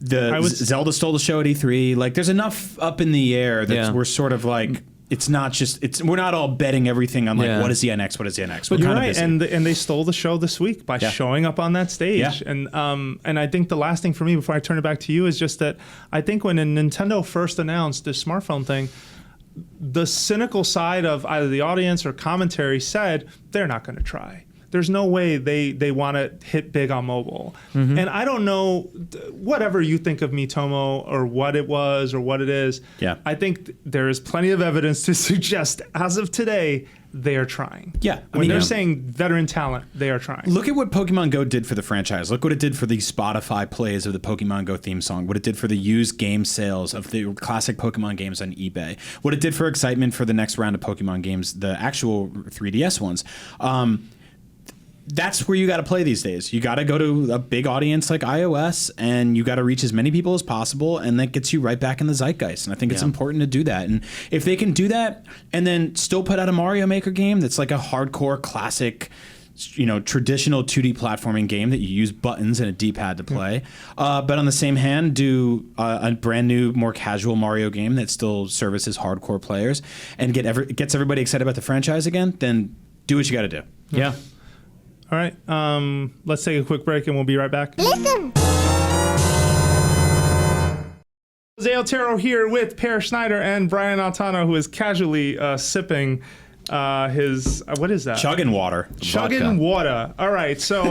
Zelda stole the show at E3. Like, there's enough up in the air that we're sort of like. It's not just we're not all betting everything on like what is the NX, what is the NX. But you're right, and they stole the show this week by showing up on that stage. Yeah. And I think the last thing for me before I turn it back to you is just that I think when Nintendo first announced this smartphone thing, the cynical side of either the audience or commentary said they're not going to try. There's no way they want to hit big on mobile. And I don't know, whatever you think of Miitomo or what it was or what it is, I think there is plenty of evidence to suggest, as of today, they are trying. Yeah. When they're saying veteran talent, they are trying. Look at what Pokemon Go did for the franchise. Look what it did for the Spotify plays of the Pokemon Go theme song. What it did for the used game sales of the classic Pokemon games on eBay. What it did for excitement for the next round of Pokemon games, the actual 3DS ones. that's where you got to play these days. You got to go to a big audience like iOS, and you got to reach as many people as possible, and that gets you right back in the zeitgeist. And I think it's important to do that. And if they can do that and then still put out a Mario Maker game that's like a hardcore classic, traditional 2D platforming game that you use buttons and a D-pad to play, but on the same hand, do a brand new, more casual Mario game that still services hardcore players and gets everybody excited about the franchise again, then do what you got to do. Yeah. All right, let's take a quick break and we'll be right back. Listen. Jose Otero here with Per Schneider and Brian Altano, who is casually sipping his, what is that? Chugging water. Chugging water. All right, so...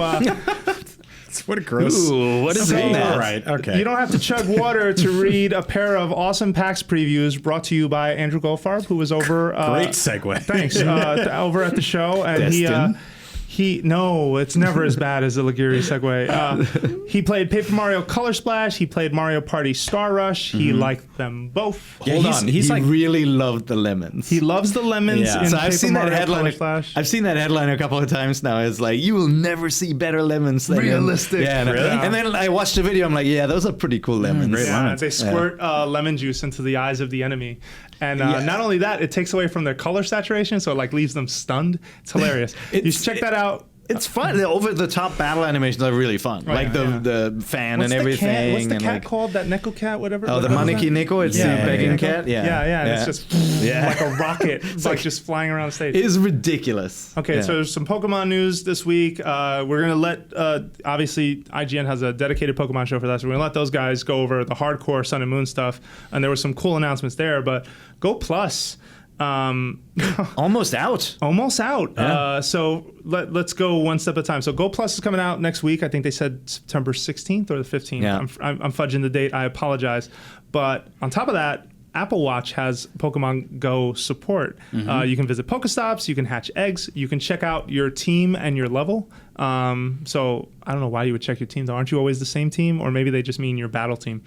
what a gross... Ooh, what is in that? All right, okay. You don't have to chug water to read a pair of awesome PAX previews brought to you by Andrew Goldfarb, who was over... Great segue. Thanks. Over at the show. And no, it's never as bad as the Liguri segue. He played Paper Mario Color Splash. He played Mario Party Star Rush. He liked them both. Hold on. He really loved the lemons. He loves the lemons in so Paper Mario Color Splash. I've seen that headline a couple of times now. It's like, you will never see better lemons than realistic. Yeah, really? And then I watched the video. I'm like, yeah, those are pretty cool lemons. Great lemons. They squirt lemon juice into the eyes of the enemy. And not only that, it takes away from their color saturation, so it like leaves them stunned. It's hilarious. You should check that out. It's fun. The over-the-top battle animations are really fun. Like the fan and everything. What's the cat called? That Neko cat, whatever? Oh, the Maneki Neko? It's the begging cat? Yeah. It's just like a rocket. It's like just flying around the stage. It's ridiculous. Okay, so there's some Pokemon news this week. We're going to let, obviously, IGN has a dedicated Pokemon show for that, so we're going to let those guys go over the hardcore Sun and Moon stuff. And there were some cool announcements there, but Go Plus... almost out. Yeah. So let's go one step at a time. So Go Plus is coming out next week. I think they said September 16th or the 15th. Yeah. I'm fudging the date. I apologize. But on top of that, Apple Watch has Pokemon Go support. You can visit Pokestops. You can hatch eggs. You can check out your team and your level. So I don't know why you would check your team, though. Aren't you always the same team? Or maybe they just mean your battle team.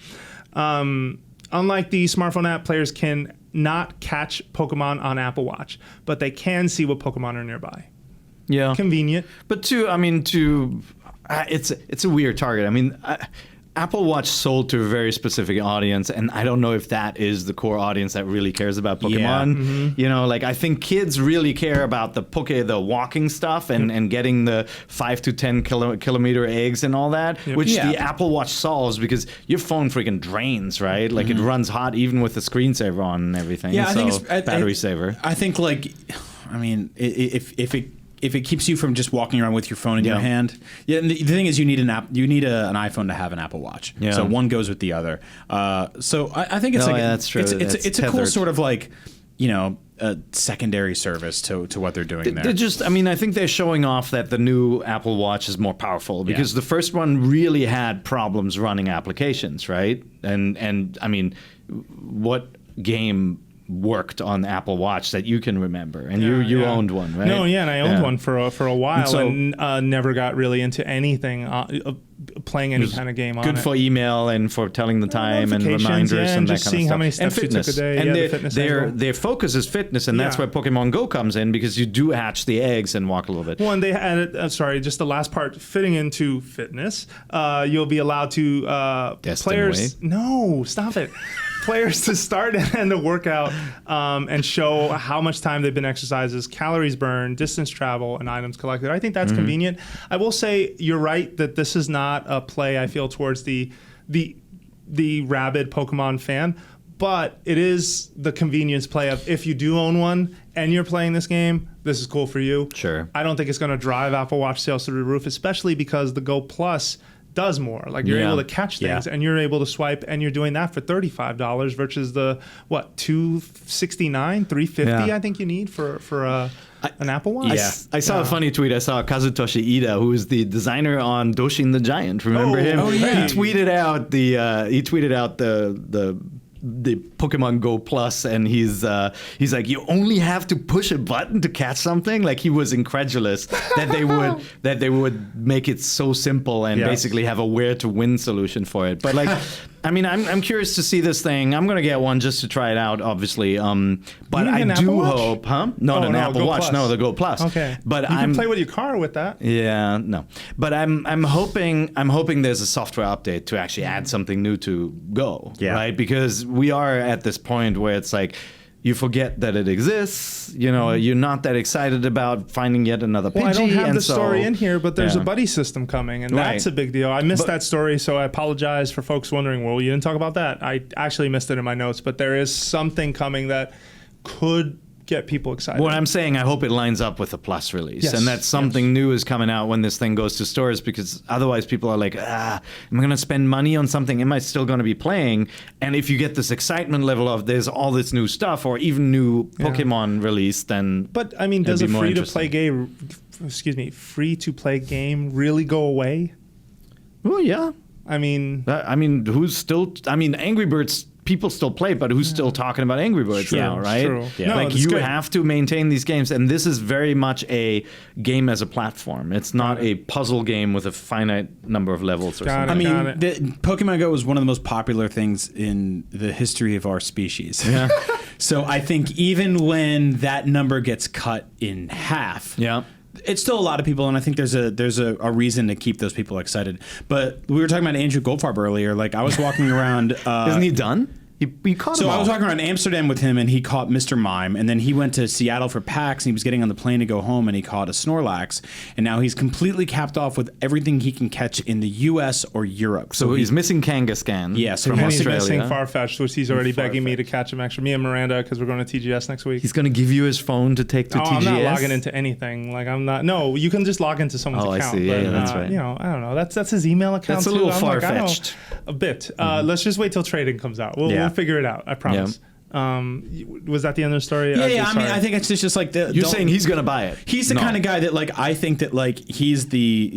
Unlike the smartphone app, players can not catch Pokemon on Apple Watch, but they can see what Pokemon are nearby. Yeah. Convenient. But it's a weird target. I mean, Apple Watch sold to a very specific audience, and I don't know if that is the core audience that really cares about Pokemon. Yeah. Like I think kids really care about the walking stuff and getting the 5 to 10 kilometer eggs and all that, which the Apple Watch solves because your phone freaking drains, right? Like it runs hot even with the screensaver on and everything. Yeah, I think it's battery saver. I think if it keeps you from just walking around with your phone in your hand, and the thing is, you need an iPhone to have an Apple Watch. Yeah. So one goes with the other. So I think it's that's true. It's a cool sort of like, a secondary service to what they're doing there. I think they're showing off that the new Apple Watch is more powerful because the first one really had problems running applications, right? And I mean, what game worked on the Apple Watch that you can remember, and you owned one, right? No, and I owned one for a while, and never got really into anything, playing any kind of game on it. Good for email and for telling the time and reminders and that just kind seeing of stuff. how many steps you took a day. And the fitness their focus is fitness, and that's where Pokemon Go comes in because you do hatch the eggs and walk a little bit. Well, and they added, just the last part, fitting into fitness. You'll be allowed to players. No, stop it. Players to start and to work out and show how much time they've been exercises, calories burned, distance travel, and items collected. I think that's convenient. I will say you're right that this is not a play, I feel, towards the rabid Pokemon fan, but it is the convenience play of if you do own one and you're playing this game, this is cool for you. Sure. I don't think it's going to drive Apple Watch sales through the roof, especially because the Go Plus does more. Like you're able to catch things and you're able to swipe, and you're doing that for $35 versus the $269, $350 I think you need for an Apple Watch. Yeah. I saw a funny tweet. I saw Kazutoshi Ida, who is the designer on Doshin the Giant. Remember him? Oh, yeah. He tweeted out the the Pokemon Go Plus, and he's like, you only have to push a button to catch something. Like, he was incredulous that they would make it so simple and basically have a where to win solution for it. But like, I mean, I'm curious to see this thing. I'm gonna get one just to try it out, obviously. But I do hope, No, an Apple Watch. No, the Go Plus. Okay. But you can play with your car with that. Yeah, no. But I'm hoping there's a software update to actually add something new to Go. Yeah. Right? Because we are at this point where it's like, you forget that it exists. You know, you're not that excited about finding yet another Pidgey. Well, I don't have the story in here, but there's a buddy system coming, and that's a big deal. I missed that story, so I apologize for folks wondering, well, you didn't talk about that. I actually missed it in my notes, but there is something coming that could get people excited. What I'm saying, I hope it lines up with the Plus release, and that something new is coming out when this thing goes to stores, because otherwise people are like, am I going to spend money on something? Am I still going to be playing? And if you get this excitement level of there's all this new stuff or even new Pokemon released, then but I mean, does a free to play game really go away? Well, yeah. I mean, Angry Birds. People still play, but who's still talking about Angry Birds now, right? True. Yeah. Like, you have to maintain these games, and this is very much a game as a platform. It's not a puzzle game with a finite number of levels or something. I mean, Pokemon Go was one of the most popular things in the history of our species. Yeah. So I think even when that number gets cut in half, it's still a lot of people, and I think there's a reason to keep those people excited. But we were talking about Andrew Goldfarb earlier. Like, I was walking around. Isn't he done? He caught him. So I was walking around Amsterdam with him, and he caught Mr. Mime, and then he went to Seattle for PAX, and he was getting on the plane to go home, and he caught a Snorlax, and now he's completely capped off with everything he can catch in the U.S. or Europe. So he's missing Kangaskhan. Yeah, so he's missing Farfetch'd, which he's already begging me to catch him. Actually, me and Miranda, because we're going to TGS next week. He's going to give you his phone to take to TGS. I'm not logging into anything. Like, I'm not. No, you can just log into someone's account. I see. But, Yeah, that's right. You know, I don't know. That's his email account. That's a little far-fetched. A bit. Let's just wait till trading comes out. We'll figure it out. I promise. Was that the end of the story? Yeah. I mean, I think it's just like you're saying he's gonna buy it. He's the kind of guy that, like, I think that, like, he's the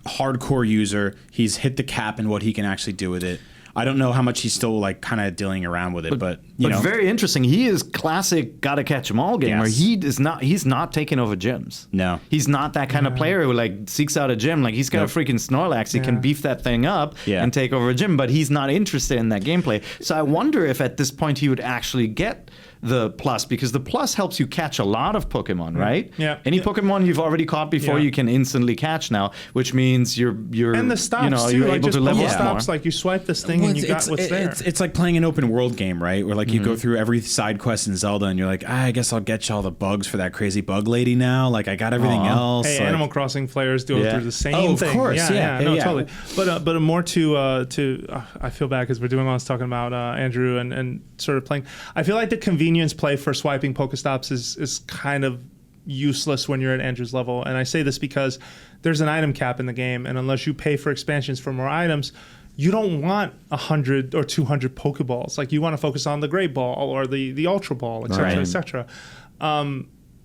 hardcore user. He's hit the cap in what he can actually do with it. I don't know how much he's still, like, kind of dealing around with it, but you know, very interesting. He is classic gotta catch 'em all gamer. He's not taking over gyms. No, he's not that kind of player who, like, seeks out a gym. Like, he's got a freaking Snorlax. He can beef that thing up and take over a gym, but he's not interested in that gameplay. So I wonder if at this point he would actually get the Plus, because the Plus helps you catch a lot of Pokemon, right? Yeah. Any Pokemon you've already caught before, you can instantly catch now, which means you're and the stops, you know, too, you're like, able to level up stops, more. like, you swipe this thing and you got what's there. It's like playing an open world game, right? Where, like, you go through every side quest in Zelda, and you're like, I guess I'll get you all the bugs for that crazy bug lady now. Like, I got everything else. Hey, like, Animal Crossing players do through the same thing. Of course, totally. But more to I feel bad because we're doing all this talking about Andrew and sort of playing. I feel like the convenience play for swiping Pokestops is kind of useless when you're at Andrew's level. And I say this because there's an item cap in the game, and unless you pay for expansions for more items, you don't want 100 or 200 Pokeballs. Like, you want to focus on the Great Ball or the Ultra Ball, et cetera, et cetera.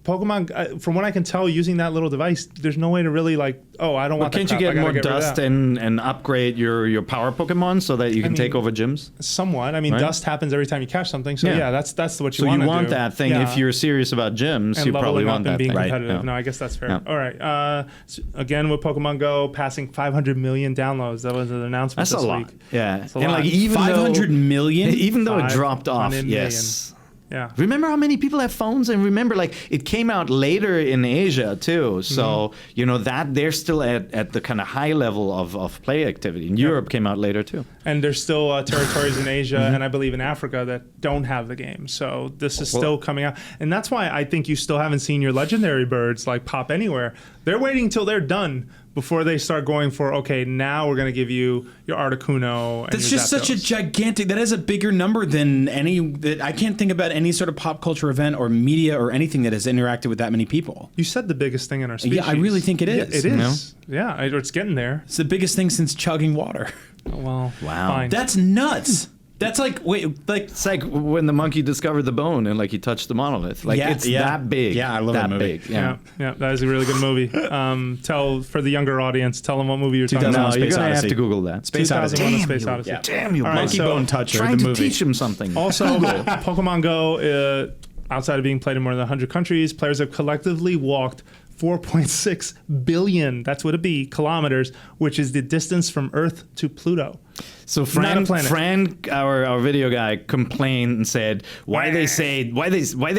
Pokemon, from what I can tell, using that little device, there's no way to really, like, I don't want that. Can't you get more dust and upgrade your power Pokemon so that you can take over gyms? Somewhat. I mean, dust happens every time you catch something. So that's what you want to do. So you want that thing. If you're serious about gyms, and you probably want that being thing. Competitive. No, I guess that's fair. All right. Again, with Pokemon Go passing 500 million downloads. That was an announcement this week. Yeah. That's a lot. Like, even 500 million? Even though it dropped off, yes. Yeah. Remember how many people have phones? And remember, like, it came out later in Asia too. So, you know, that they're still at the kind of high level of play activity. And Europe came out later too. And there's still territories in Asia and I believe in Africa that don't have the game. So this is still coming out. And that's why I think you still haven't seen your legendary birds, like, pop anywhere. They're waiting until they're done before they start going for, okay, now we're going to give you your Articuno. And that's just such a gigantic, that is a bigger number than I can't think about any sort of pop culture event or media or anything that has interacted with that many people. You said the biggest thing in our species. Yeah, I really think it is. Yeah, it is. Yeah, it's getting there. It's the biggest thing since chugging water. Well, wow. Fine. That's nuts. That's like It's like when the monkey discovered the bone and like he touched the monolith. Like it's that big. Yeah, I love that movie. Big. Yeah. That is a really good movie. Tell for the younger audience, tell them what movie you're talking about. No, you're Space gonna have Odyssey. to Google that. Space Odyssey. 2001: A Space Odyssey. Yeah. Damn you, All right, Monkey so Bone Toucher, trying the to movie. teach him something. Also, Pokemon Go, outside of being played in more than 100 countries, players have collectively walked 4.6 billion, that's what it be, kilometers, which is the distance from Earth to Pluto. So Fran, our video guy, complained and said, why they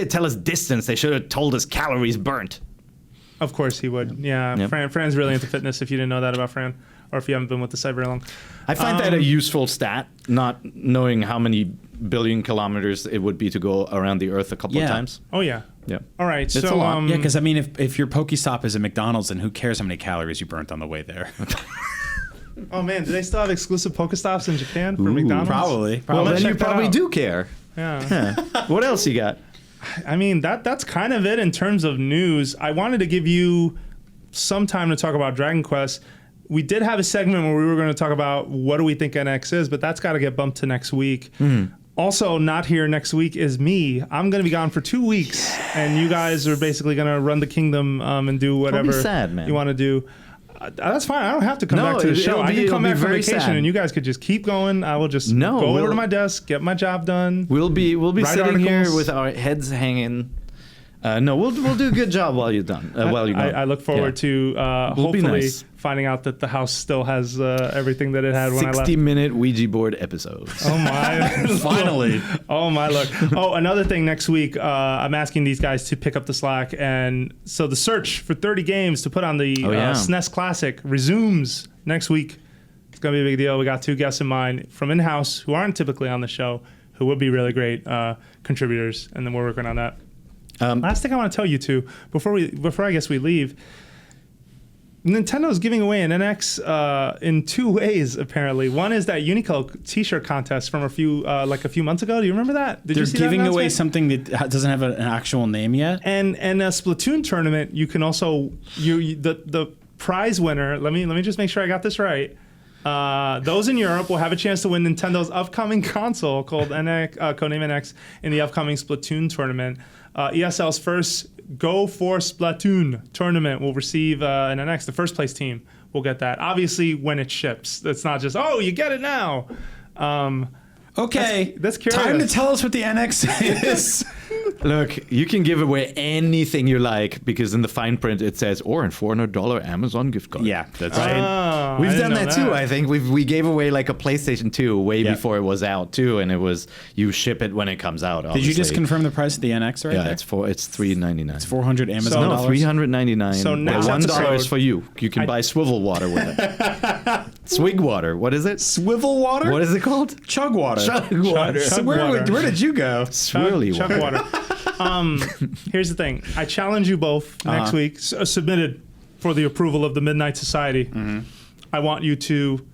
tell us distance? They should have told us calories burnt. Of course he would. Yeah, yep. Fran's really into fitness, if you didn't know that about Fran, or if you haven't been with the site very long. I find that a useful stat, not knowing how many billion kilometers it would be to go around the Earth a couple of times. Oh, yeah. Yeah. All right. It's a lot. Yeah, because I mean, if your Pokestop is at McDonald's, then who cares how many calories you burnt on the way there? Oh, man. Do they still have exclusive Pokestops in Japan for McDonald's? Probably. Well, then you probably do care. Yeah. What else you got? I mean, that's kind of it in terms of news. I wanted to give you some time to talk about Dragon Quest. We did have a segment where we were going to talk about what do we think NX is, but that's got to get bumped to next week. Also, not here next week is me. I'm going to be gone for 2 weeks, and you guys are basically going to run the kingdom and do whatever you want to do. That's fine. I don't have to come back to the show. I can come back from vacation, and you guys could just keep going. I will just go over to my desk, get my job done. We'll be sitting here with our heads hanging. No, we'll do a good job while you're done. I look forward to hopefully finding out that the house still has everything that it had when I left. 60-minute Ouija board episodes. Oh my! Finally. Oh my look. Oh, another thing next week. I'm asking these guys to pick up the slack, and so the search for 30 games to put on the SNES Classic resumes next week. It's gonna be a big deal. We got 2 guests in mind from in-house who aren't typically on the show, who would be really great contributors, and then we're working on that. Last thing I want to tell you two before I guess we leave. Nintendo's giving away an NX in 2 ways apparently. One is that Uniqlo T-shirt contest from a few months ago. Do you remember that? They're giving away something that doesn't have an actual name yet. And a Splatoon tournament. You can also the prize winner. Let me just make sure I got this right. Those in Europe will have a chance to win Nintendo's upcoming console called NX, codename NX, in the upcoming Splatoon tournament. ESL's first Go for Splatoon tournament will receive an NX. The first place team will get that. Obviously, when it ships. It's not just, oh, you get it now. Okay. That's curious. Time to tell us what the NX is. Look, you can give away anything you like because in the fine print it says, or in $400 Amazon gift card. Yeah, that's right. Oh, We've done that too, I think. We gave away like a PlayStation 2 way before it was out too, and it was you ship it when it comes out. Obviously. Did you just confirm the price of the NX right there? Yeah, it's $3.99. It's $400 Amazon No, $399. So next $1 is for you. You can buy swivel water with it. Swig water. What is it? Swivel water? What is it called? Chug water. Chug water. So where did you go? Swirly Chug water. Here's the thing. I challenge you both next week, submitted for the approval of the Midnight Society. I want you to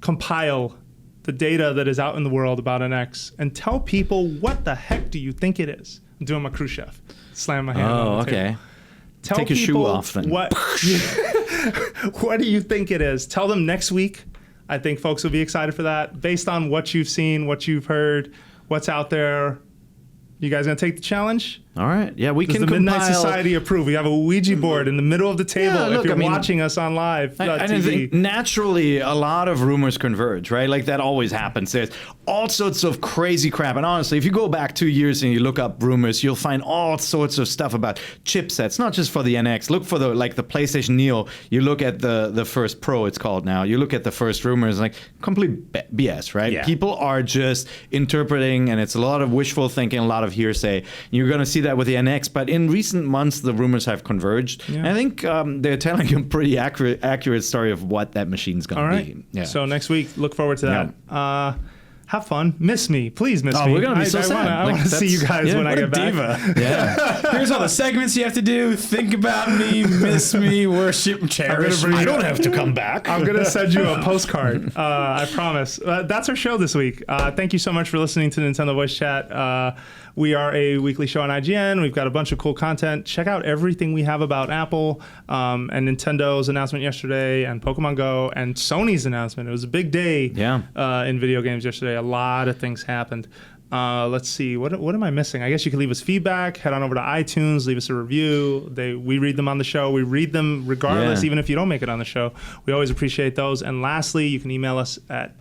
compile the data that is out in the world about NX and tell people what the heck do you think it is. I'm doing my crew chef. Slam my hand on the table. Take your shoe off then. What do you think it is? Tell them next week. I think folks will be excited for that. Based on what you've seen, what you've heard, what's out there. You guys gonna take the challenge? All right. Yeah, we can the Midnight Society approve? We have a Ouija board in the middle of the table. If you're watching us on live I think naturally a lot of rumors converge, right? Like that always happens. There's all sorts of crazy crap. And honestly, if you go back 2 years and you look up rumors, you'll find all sorts of stuff about chipsets, not just for the NX. Look for the PlayStation Neo. You look at the first Pro, it's called now. You look at the first rumors, like complete BS, right? Yeah. People are just interpreting, and it's a lot of wishful thinking, a lot of hearsay. You're going to see that with the NX, but in recent months the rumors have converged. I think they're telling a pretty accurate story of what that machine's going to be. Yeah. So next week, look forward to that. Have fun. Miss me. Please miss me. We're going to be so sad. I want to see you guys when I get back. Yeah. Here's all the segments you have to do. Think about me, miss me, worship, cherish me. I don't have to come back. I'm going to send you a postcard. I promise. That's our show this week. Thank you so much for listening to Nintendo Voice Chat. We are a weekly show on IGN. We've got a bunch of cool content. Check out everything we have about Apple and Nintendo's announcement yesterday and Pokemon Go and Sony's announcement. It was a big day in video games yesterday. A lot of things happened. Let's see. What am I missing? I guess you can leave us feedback. Head on over to iTunes. Leave us a review. We read them on the show. We read them regardless, even if you don't make it on the show. We always appreciate those. And lastly, you can email us at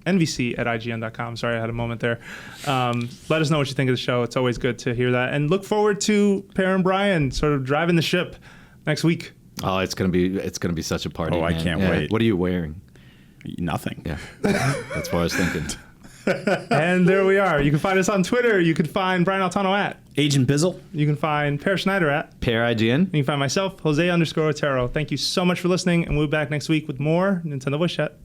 nvc@ign.com. Sorry, I had a moment there. Let us know what you think of the show. It's always good to hear that. And look forward to Per and Brian sort of driving the ship next week. Oh, it's gonna be such a party. Oh, I can't wait. What are you wearing? Nothing. Yeah, that's what I was thinking. And there we are. You can find us on Twitter. You can find Brian Altano at Agent Bizzle. You can find Per Schneider at Per IGN. You can find myself, Jose _Otero. Thank you so much for listening, and we'll be back next week with more Nintendo Voice Chat.